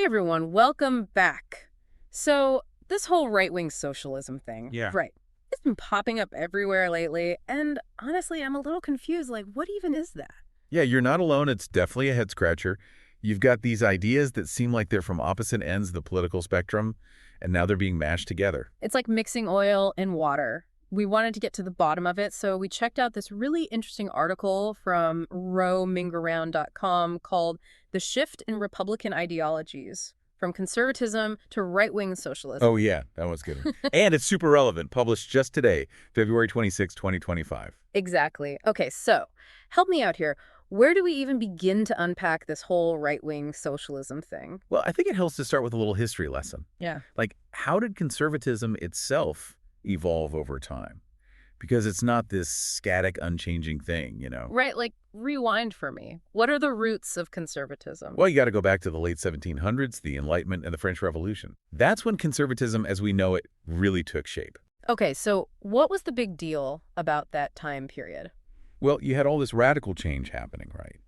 everyone, welcome back. So, this whole right-wing socialism thing, Yeah. right, it's been popping up everywhere lately, and honestly, I'm a little confused, like, what even is that? Yeah, you're not alone. It's definitely a head scratcher. You've got these ideas that seem like they're from opposite ends of the political spectrum, and now they're being mashed together. It's like mixing oil and water. We wanted to get to the bottom of it, so we checked out this really interesting article from romingaround.com called The Shift in Republican Ideologies, from Conservatism to Right-Wing Socialism. Oh, yeah, that was good. And it's super relevant, published just today, February 26, 2025. Exactly. Okay, so help me out here. Where do we even begin to unpack this whole right-wing socialism thing? Well, I think it helps to start with a little history lesson. Yeah. Like, how did conservatism itself evolve over time? Because it's not this static, unchanging thing. Right, like rewind for me. What are the roots of conservatism? Well, you got to go back to the late 1700s, the Enlightenment, and the French Revolution. That's when conservatism, as we know it, really took shape. Okay, so what was the big deal about that time period? Well, you had all this radical change happening, right?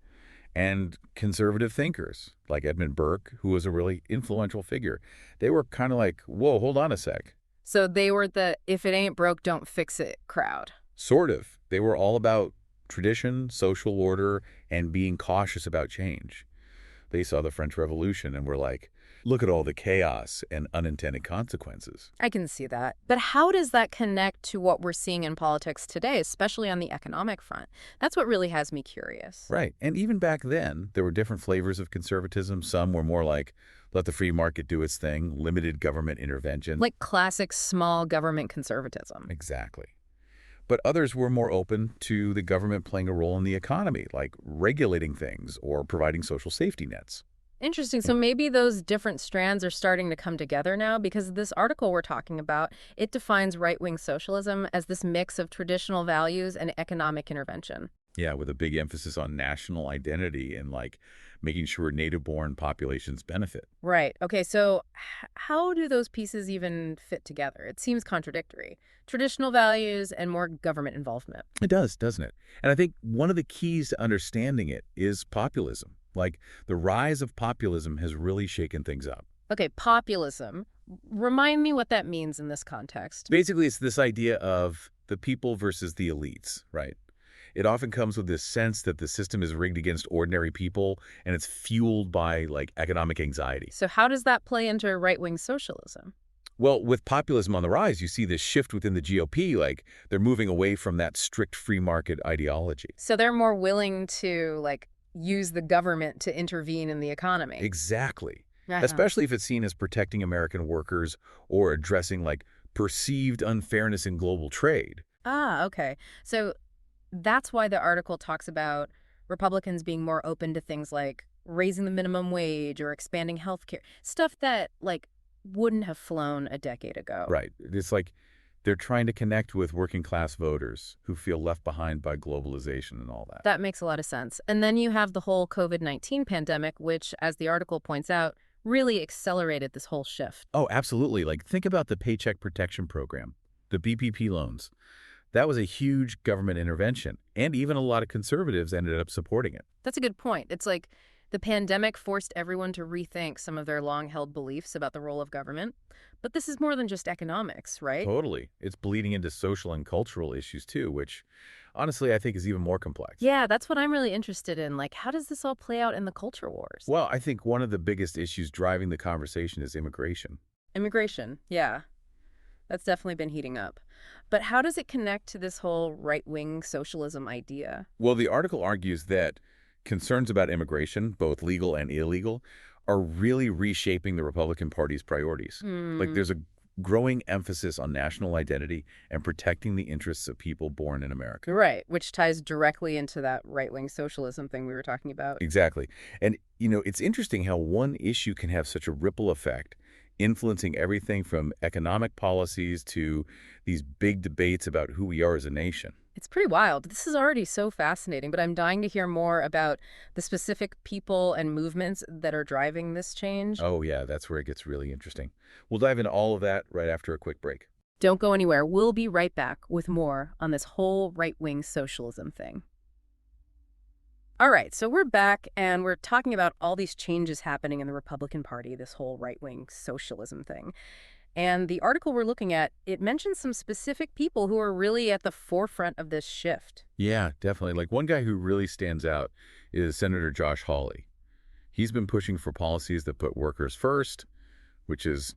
And conservative thinkers, like Edmund Burke, who was a really influential figure, they were kind of like, whoa, hold on a sec. So they were the if it ain't broke, don't fix it crowd. Sort of. They were all about tradition, social order, and being cautious about change. They saw the French Revolution and were like, look at all the chaos and unintended consequences. I can see that. But how does that connect to what we're seeing in politics today, especially on the economic front? That's what really has me curious. Right. And even back then, there were different flavors of conservatism. Some were more like, let the free market do its thing, limited government intervention. Like classic small government conservatism. Exactly. But others were more open to the government playing a role in the economy, like regulating things or providing social safety nets. Interesting. So maybe those different strands are starting to come together now, because this article we're talking about, it defines right-wing socialism as this mix of traditional values and economic intervention. Yeah, with a big emphasis on national identity and like making sure native-born populations benefit. Right. Okay, so how do those pieces even fit together? It seems contradictory. Traditional values and more government involvement. It does, doesn't it? And I think one of the keys to understanding it is populism. Like, the rise of populism has really shaken things up. Okay, populism. Remind me what that means in this context. Basically, it's this idea of the people versus the elites, right? It often comes with this sense that the system is rigged against ordinary people, and it's fueled by, like, economic anxiety. So how does that play into right-wing socialism? Well, with populism on the rise, you see this shift within the GOP, like, they're moving away from that strict free market ideology. So they're more willing to, like, use the government to intervene in the economy. Exactly. Uh-huh. Especially if it's seen as protecting American workers or addressing, like, perceived unfairness in global trade. Ah, okay. So that's why the article talks about Republicans being more open to things like raising the minimum wage or expanding healthcare, stuff that, like, wouldn't have flown a decade ago. Right. It's like they're trying to connect with working class voters who feel left behind by globalization and all that. That makes a lot of sense. And then you have the whole COVID-19 pandemic, which, as the article points out, really accelerated this whole shift. Oh, absolutely. Like, think about the Paycheck Protection Program, the PPP loans. That was a huge government intervention, and even a lot of conservatives ended up supporting it. That's a good point. It's like the pandemic forced everyone to rethink some of their long-held beliefs about the role of government. But this is more than just economics, right? Totally. It's bleeding into social and cultural issues, too, which, honestly, I think is even more complex. Yeah, that's what I'm really interested in. Like, how does this all play out in the culture wars? Well, I think one of the biggest issues driving the conversation is immigration. Immigration, yeah. That's definitely been heating up. But how does it connect to this whole right-wing socialism idea? Well, the article argues that concerns about immigration, both legal and illegal, are really reshaping the Republican Party's priorities. Like, there's a growing emphasis on national identity and protecting the interests of people born in America. Right, which ties directly into that right-wing socialism thing we were talking about. Exactly. And, it's interesting how one issue can have such a ripple effect, influencing everything from economic policies to these big debates about who we are as a nation. It's pretty wild. This is already so fascinating, but I'm dying to hear more about the specific people and movements that are driving this change. Oh, yeah, that's where it gets really interesting. We'll dive into all of that right after a quick break. Don't go anywhere. We'll be right back with more on this whole right-wing socialism thing. All right, so we're back and we're talking about all these changes happening in the Republican Party, this whole right-wing socialism thing. And the article we're looking at, it mentions some specific people who are really at the forefront of this shift. Yeah, definitely. Like one guy who really stands out is Senator Josh Hawley. He's been pushing for policies that put workers first, which is,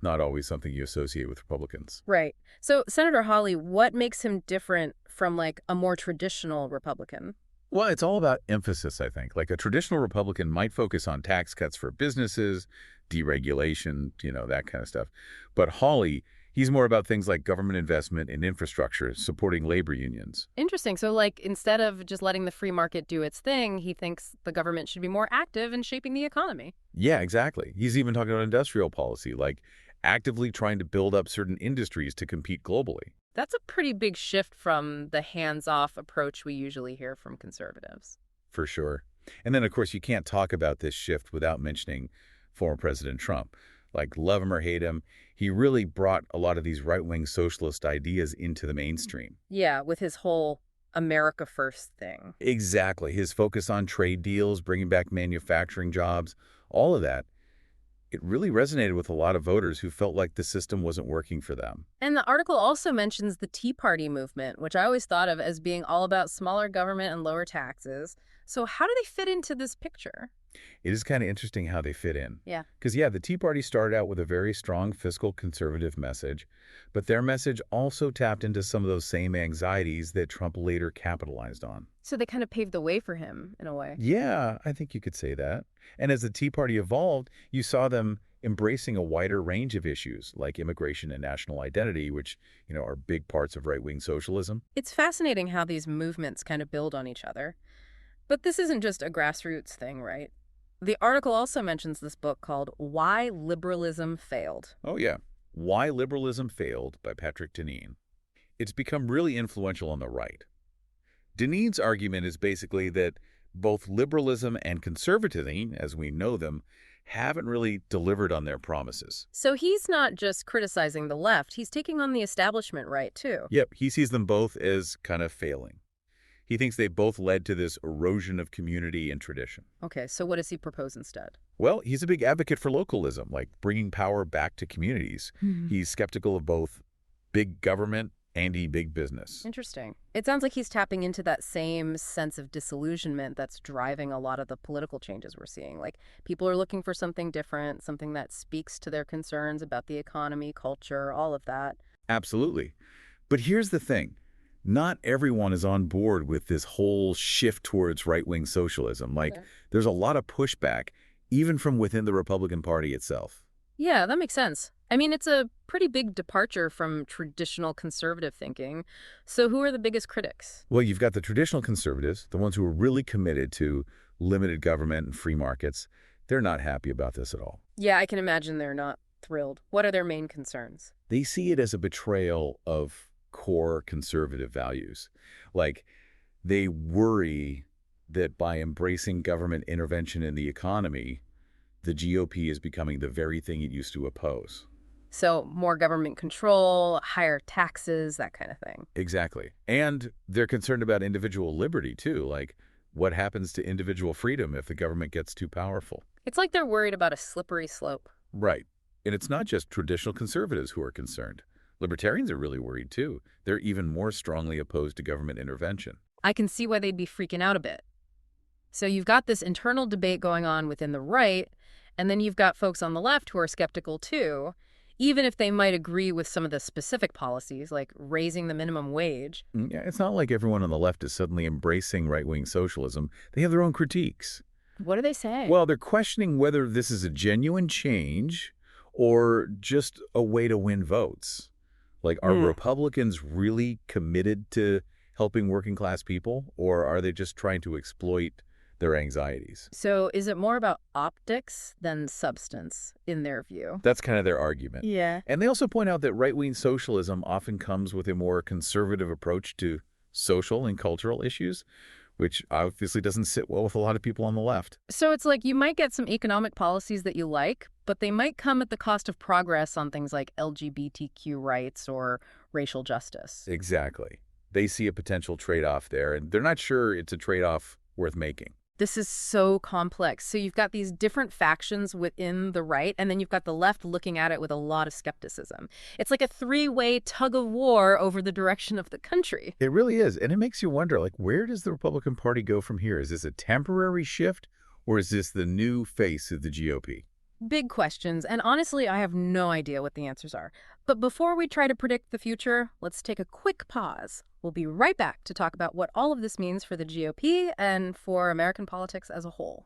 not always something you associate with Republicans. Right. So, Senator Hawley, what makes him different from like a more traditional Republican? Well, it's all about emphasis, I think. Like a traditional Republican might focus on tax cuts for businesses, deregulation, that kind of stuff. But Hawley, he's more about things like government investment in infrastructure, supporting labor unions. Interesting. So, like, instead of just letting the free market do its thing, he thinks the government should be more active in shaping the economy. Yeah, exactly. He's even talking about industrial policy, like actively trying to build up certain industries to compete globally. That's a pretty big shift from the hands-off approach we usually hear from conservatives. For sure. And then, of course, you can't talk about this shift without mentioning former President Trump. Like, love him or hate him, he really brought a lot of these right-wing socialist ideas into the mainstream. Yeah, with his whole America First thing. Exactly. His focus on trade deals, bringing back manufacturing jobs, all of that, it really resonated with a lot of voters who felt like the system wasn't working for them. And the article also mentions the Tea Party movement, which I always thought of as being all about smaller government and lower taxes. So how do they fit into this picture? It is kind of interesting how they fit in. Yeah. Because, yeah, the Tea Party started out with a very strong fiscal conservative message, but their message also tapped into some of those same anxieties that Trump later capitalized on. So they kind of paved the way for him, in a way. Yeah, I think you could say that. And as the Tea Party evolved, you saw them embracing a wider range of issues like immigration and national identity, which, are big parts of right-wing socialism. It's fascinating how these movements kind of build on each other. But this isn't just a grassroots thing, right? The article also mentions this book called Why Liberalism Failed. Oh, yeah. Why Liberalism Failed by Patrick Deneen. It's become really influential on the right. Deneen's argument is basically that both liberalism and conservatism, as we know them, haven't really delivered on their promises. So he's not just criticizing the left, he's taking on the establishment right, too. Yep, he sees them both as kind of failing. He thinks they both led to this erosion of community and tradition. Okay, so what does he propose instead? Well, he's a big advocate for localism, like bringing power back to communities. He's skeptical of both big government and big business. Interesting. It sounds like he's tapping into that same sense of disillusionment that's driving a lot of the political changes we're seeing. Like, people are looking for something different, something that speaks to their concerns about the economy, culture, all of that. Absolutely. But here's the thing. Not everyone is on board with this whole shift towards right-wing socialism. Like, there's a lot of pushback, even from within the Republican Party itself. Yeah, that makes sense. I mean, it's a pretty big departure from traditional conservative thinking. So who are the biggest critics? Well, you've got the traditional conservatives, the ones who are really committed to limited government and free markets. They're not happy about this at all. Yeah, I can imagine they're not thrilled. What are their main concerns? They see it as a betrayal of core conservative values. Like, they worry that by embracing government intervention in the economy, the GOP is becoming the very thing it used to oppose. So more government control, higher taxes, that kind of thing. Exactly. And they're concerned about individual liberty, too. Like, what happens to individual freedom if the government gets too powerful? It's like they're worried about a slippery slope. Right. And it's not just traditional conservatives who are concerned. Libertarians are really worried, too. They're even more strongly opposed to government intervention. I can see why they'd be freaking out a bit. So you've got this internal debate going on within the right, and then you've got folks on the left who are skeptical, too, even if they might agree with some of the specific policies, like raising the minimum wage. Yeah, it's not like everyone on the left is suddenly embracing right-wing socialism. They have their own critiques. What do they say? Well, they're questioning whether this is a genuine change or just a way to win votes. Like, are Republicans really committed to helping working class people, or are they just trying to exploit their anxieties? So is it more about optics than substance, in their view? That's kind of their argument. Yeah. And they also point out that right-wing socialism often comes with a more conservative approach to social and cultural issues, which obviously doesn't sit well with a lot of people on the left. So it's like you might get some economic policies that you like, but they might come at the cost of progress on things like LGBTQ rights or racial justice. Exactly. They see a potential trade-off there, and they're not sure it's a trade-off worth making. This is so complex. So you've got these different factions within the right, and then you've got the left looking at it with a lot of skepticism. It's like a three-way tug of war over the direction of the country. It really is. And it makes you wonder, like, where does the Republican Party go from here? Is this a temporary shift, or is this the new face of the GOP? Big questions, and honestly, I have no idea what the answers are. But before we try to predict the future, let's take a quick pause. We'll be right back to talk about what all of this means for the GOP and for American politics as a whole.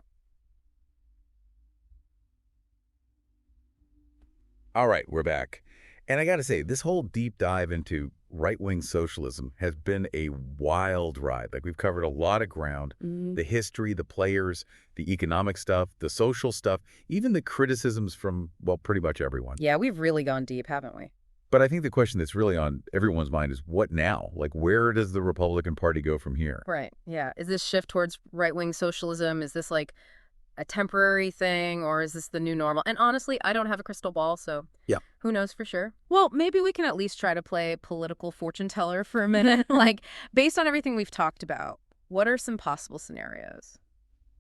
All right, we're back. And I got to say, this whole deep dive into right-wing socialism has been a wild ride. Like, we've covered a lot of ground, the history, the players, the economic stuff, the social stuff, even the criticisms from, well, pretty much everyone. Yeah, we've really gone deep, haven't we? But I think the question that's really on everyone's mind is what now? Like, where does the Republican Party go from here? Right, yeah. Is this shift towards right-wing socialism, is this like a temporary thing, or is this the new normal? And honestly, I don't have a crystal ball, so yeah, who knows for sure? Well, maybe we can at least try to play political fortune teller for a minute. Like, based on everything we've talked about, what are some possible scenarios?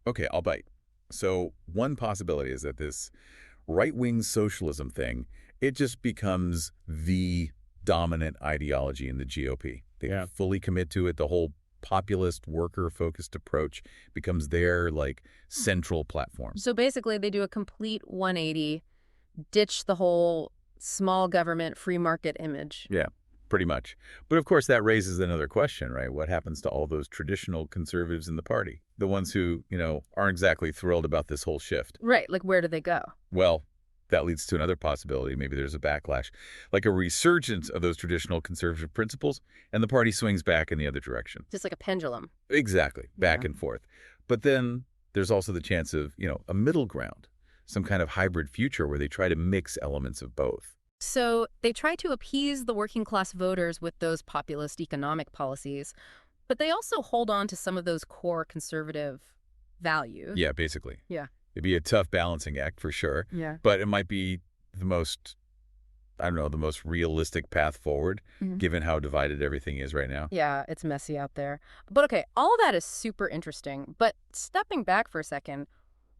Okay, I'll bite. So one possibility is that this right-wing socialism thing, it just becomes the dominant ideology in the GOP. They fully commit to it. The whole populist, worker-focused approach becomes their, like, central platform. So basically, they do a complete 180, ditch the whole small government, free market image. Yeah, pretty much. But of course, that raises another question, right? What happens to all those traditional conservatives in the party? The ones who, aren't exactly thrilled about this whole shift. Right, like where do they go? Well, that leads to another possibility. Maybe there's a backlash, like a resurgence of those traditional conservative principles, and the party swings back in the other direction. Just like a pendulum. Exactly, back and forth. But then there's also the chance of, a middle ground, some kind of hybrid future where they try to mix elements of both. So they try to appease the working class voters with those populist economic policies, but they also hold on to some of those core conservative values. Yeah, basically. Yeah. It'd be a tough balancing act for sure. Yeah. But it might be the most, the most realistic path forward, given how divided everything is right now. Yeah, it's messy out there. But okay, all of that is super interesting. But stepping back for a second,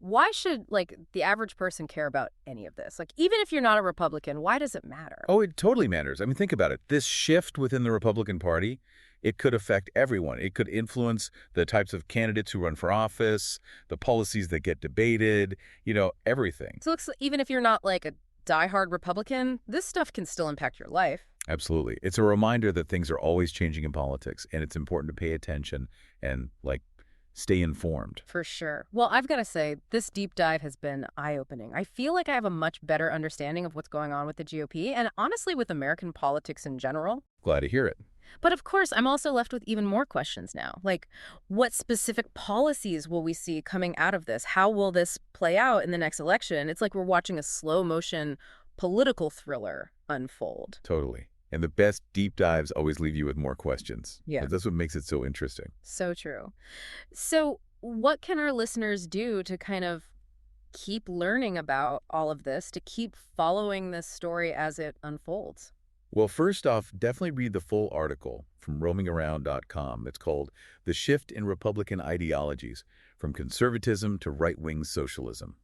why should, the average person care about any of this? Like, even if you're not a Republican, why does it matter? Oh, it totally matters. I mean, think about it. This shift within the Republican Party, it could affect everyone. It could influence the types of candidates who run for office, the policies that get debated, everything. So it looks, even if you're not like a diehard Republican, this stuff can still impact your life. Absolutely. It's a reminder that things are always changing in politics, and it's important to pay attention and, stay informed. For sure. Well, I've got to say, this deep dive has been eye-opening. I feel like I have a much better understanding of what's going on with the GOP and honestly with American politics in general. Glad to hear it. But of course, I'm also left with even more questions now. Like, what specific policies will we see coming out of this? How will this play out in the next election? It's like we're watching a slow-motion political thriller unfold. Totally. And the best deep dives always leave you with more questions. Yeah. That's what makes it so interesting. So true. So what can our listeners do to kind of keep learning about all of this, to keep following this story as it unfolds? Well, first off, definitely read the full article from roamingaround.com. It's called The Shift in Republican Ideologies, From Conservatism to Right-Wing Socialism.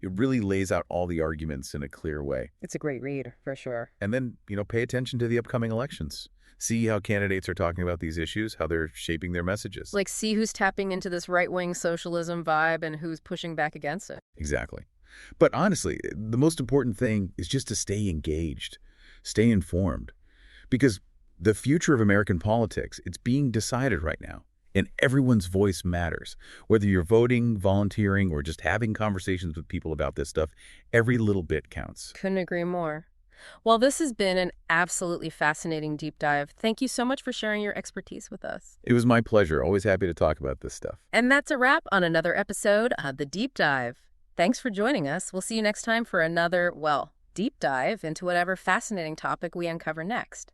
It really lays out all the arguments in a clear way. It's a great read, for sure. And then, pay attention to the upcoming elections. See how candidates are talking about these issues, how they're shaping their messages. Like, see who's tapping into this right-wing socialism vibe and who's pushing back against it. Exactly. But honestly, the most important thing is just to stay engaged, stay informed. Because the future of American politics, it's being decided right now. And everyone's voice matters. Whether you're voting, volunteering, or just having conversations with people about this stuff, every little bit counts. Couldn't agree more. Well, this has been an absolutely fascinating deep dive. Thank you so much for sharing your expertise with us. It was my pleasure. Always happy to talk about this stuff. And that's a wrap on another episode of The Deep Dive. Thanks for joining us. We'll see you next time for another, deep dive into whatever fascinating topic we uncover next.